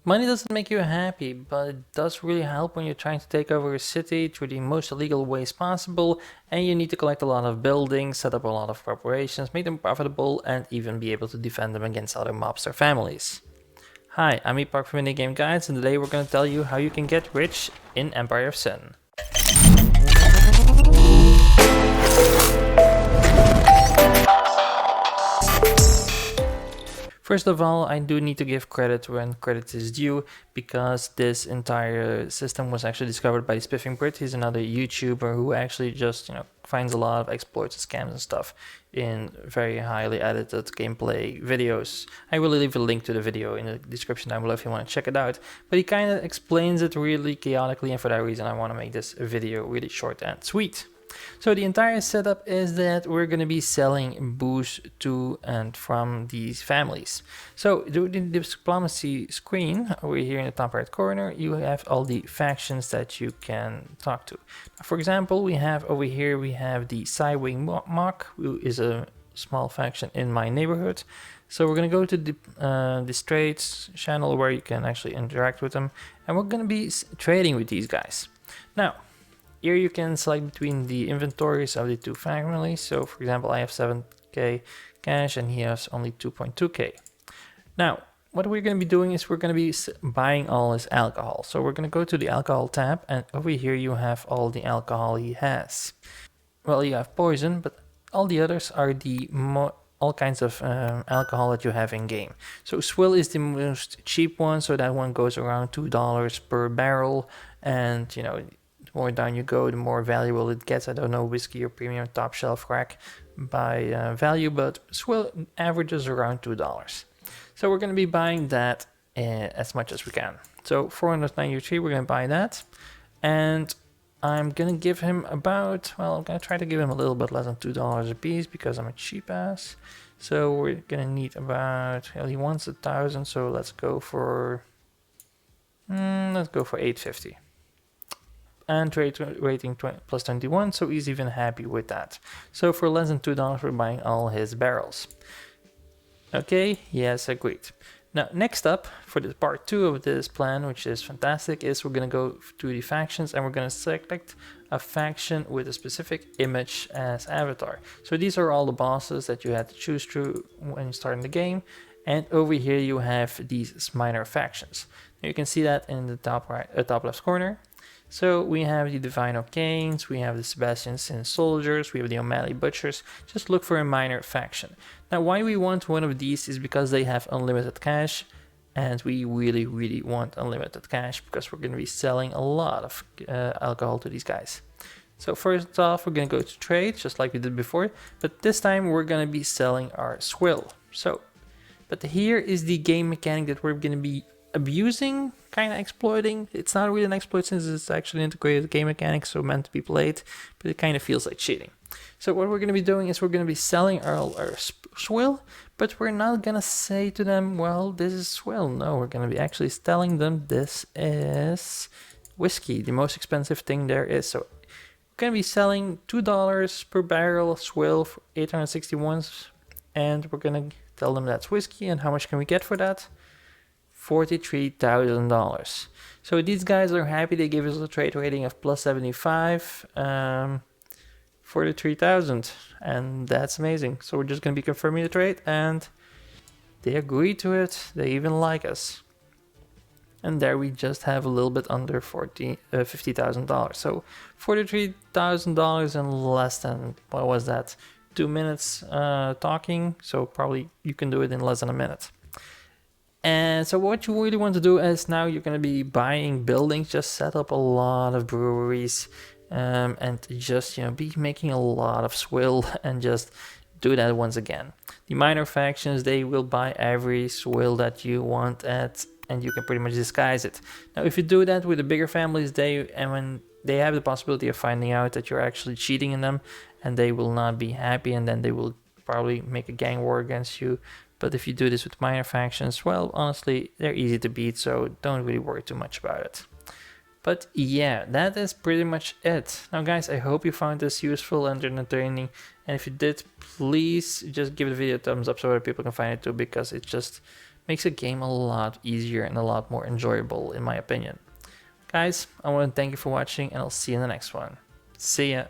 Money doesn't make you happy, but it does really help when you're trying to take over a city through the most illegal ways possible, and you need to collect a lot of buildings, set up a lot of corporations, make them profitable, and even be able to defend them against other mobster families. Hi, I'm Epokk from Minigame Guides, and today we're going to tell you how you can get rich in Empire of Sin. First of all, I do need to give credit when credit is due, because this entire system was actually discovered by the Spiffing Brit. He's another YouTuber who actually just, finds a lot of exploits and scams and stuff in very highly edited gameplay videos. I will leave a link to the video in the description down below if you want to check it out. But he kind of explains it really chaotically, and for that reason I want to make this video really short and sweet. So the entire setup is that we're going to be selling booze to and from these families. So in the diplomacy screen over here in the top right corner, you have all the factions that you can talk to. For example, we have over here, we have the Sidewing Mock, who is a small faction in my neighborhood. So we're going to go to the trades channel where you can actually interact with them, and we're going to be trading with these guys. Now, here you can select between the inventories of the two families. So for example, I have 7k cash and he has only 2.2k. Now, what we're going to be doing is we're going to be buying all his alcohol. So we're going to go to the alcohol tab, and over here you have all the alcohol he has. Well, you have poison, but all the others are the all kinds of alcohol that you have in game. So swill is the most cheap one, so that one goes around $2 per barrel, and the more down you go, the more valuable it gets. I don't know whiskey or premium top shelf crack by value, but swill averages around $2. So we're going to be buying that as much as we can. So 493, we're going to buy that, and I'm going to give him about, I'm going to try to give him a little bit less than $2 a piece because I'm a cheap ass. So we're going to need about, he wants 1,000, so let's go for 850. And trade rating plus 21, so he's even happy with that. So for less than $2, we're buying all his barrels. Okay, yes, agreed. Now, next up, for the part 2 of this plan, which is fantastic, is we're going to go to the factions, and we're going to select a faction with a specific image as avatar. So these are all the bosses that you had to choose through when you start in the game. And over here you have these minor factions. Now you can see that in the top left corner. So we have the Divine O'Kanes, we have the Sebastian Sin Soldiers, we have the O'Malley Butchers. Just look for a minor faction. Now why we want one of these is because they have unlimited cash, and we really want unlimited cash because we're going to be selling a lot of alcohol to these guys. So first off, we're going to go to trade, just like we did before, but this time we're going to be selling our swill. But here is the game mechanic that we're going to be abusing, kind of exploiting. It's not really an exploit since it's actually integrated game mechanics, so meant to be played, but it kind of feels like cheating. So what we're going to be doing is we're going to be selling our swill, but we're not going to say to them, well, this is swill. No, we're going to be actually telling them this is whiskey, the most expensive thing there is. So we're going to be selling $2 per barrel of swill for 861s, and we're going to tell them that's whiskey, and how much can we get for that? $43,000. So these guys are happy. They give us a trade rating of plus 75 for the 3,000, and that's amazing. So we're just going to be confirming the trade, and they agree to it. They even like us. And there we just have a little bit under $50,000. So $43,000 in less than, what was that, 2 minutes talking. So probably you can do it in less than a minute. And so what you really want to do is now you're going to be buying buildings, just set up a lot of breweries, and just be making a lot of swill, and just do that once again. The minor factions, they will buy every swill that you want and you can pretty much disguise it. Now if you do that with the bigger families, when they have the possibility of finding out that you're actually cheating in them, and they will not be happy, and then they will probably make a gang war against you. But if you do this with minor factions, well, honestly, they're easy to beat, so don't really worry too much about it. But yeah, that is pretty much it. Now guys, I hope you found this useful and entertaining, and if you did, please just give the video a thumbs up so other people can find it too, because it just makes a game a lot easier and a lot more enjoyable, in my opinion. Guys, I want to thank you for watching, and I'll see you in the next one. See ya!